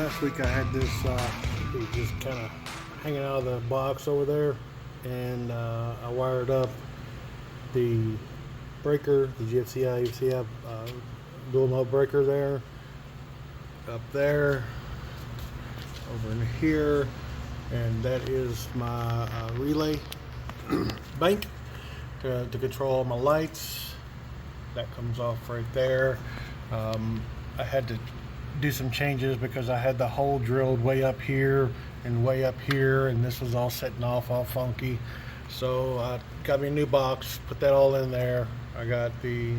last week I had this it was just kind of hanging out of the box over there, and I wired up the breaker, the GFCI, you see I have dual mode breaker there, up there, over in here, and that is my relay bank to control my lights. That comes off right there. I had to do some changes because I had the hole drilled way up here and way up here, and this was all setting off all funky. So I got me a new box, put that all in there. I got the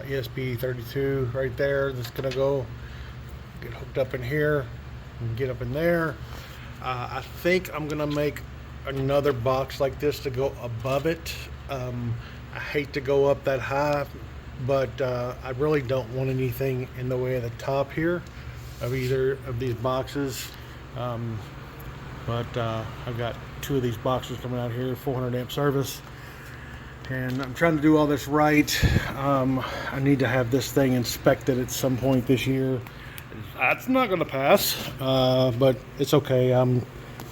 ESP32 right there that's gonna go get hooked up in here and get up in there. I think I'm gonna make another box like this to go above it. I hate to go up that high, but I really don't want anything in the way of the top here of either of these boxes. But I've got two of these boxes coming out here, 400 amp service, and I'm trying to do all this right. I need to have this thing inspected at some point this year. That's not going to pass, but it's okay.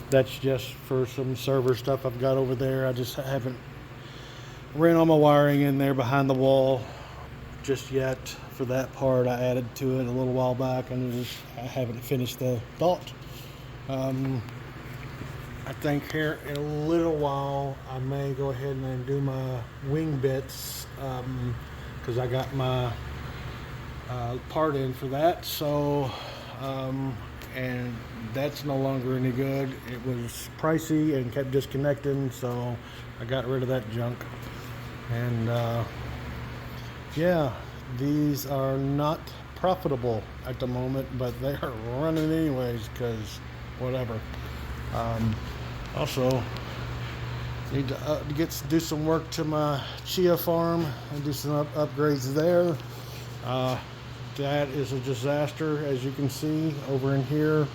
That's just for some server stuff I've got over there. I just haven't ran all my wiring in there behind the wall just yet. For that part, I added to it a little while back, and I haven't finished the thought. I think here in a little while I may go ahead and do my wing bits, because I got my part in for that. So and that's no longer any good. It was pricey and kept disconnecting, so I got rid of that junk. And yeah, these are not profitable at the moment, but they are running anyways, because whatever. Also need to do some work to my chia farm and do some upgrades there. That is a disaster, as you can see over in here.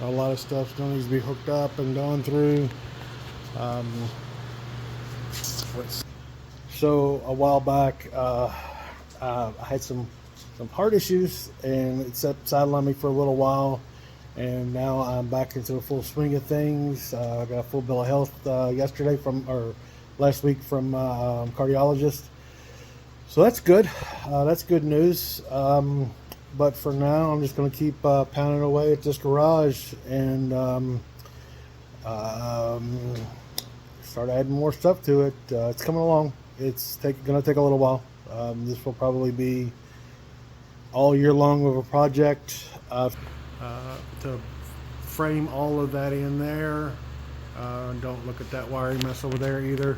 A lot of stuff still needs to be hooked up and gone through. So a while back, I had some heart issues, and it sidelined me for a little while, and now I'm back into the full swing of things. I got a full bill of health last week from cardiologist. So that's good. That's good news. But for now, I'm just going to keep pounding away at this garage and start adding more stuff to it. It's coming along. It's going to take a little while. This will probably be all year long of a project to frame all of that in there. Don't look at that wiring mess over there either.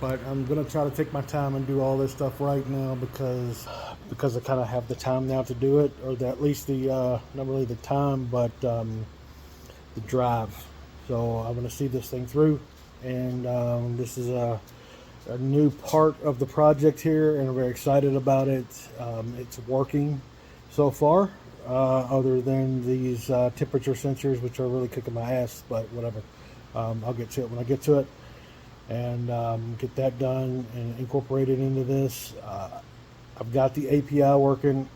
But I'm going to try to take my time and do all this stuff right now because I kind of have the time now to do it, or at least the not really the time, but the drive. So I'm going to see this thing through, and this is a new part of the project here, and I'm very excited about it. It's working so far, other than these temperature sensors, which are really kicking my ass, but whatever. I'll get to it when I get to it, and get that done and incorporate it into this. I've got the API working.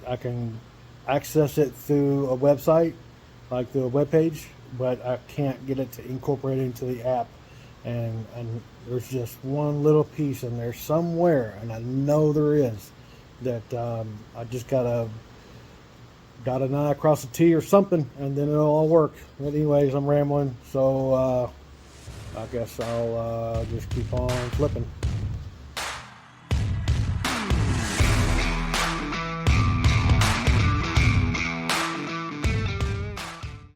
I can access it through a website, like through a web page, but I can't get it to incorporate it into the app. And there's just one little piece in there somewhere, and I know there is, that I just gotta dot an I across a T or something, and then it'll all work. But anyways, I'm rambling, so I guess I'll just keep on flipping.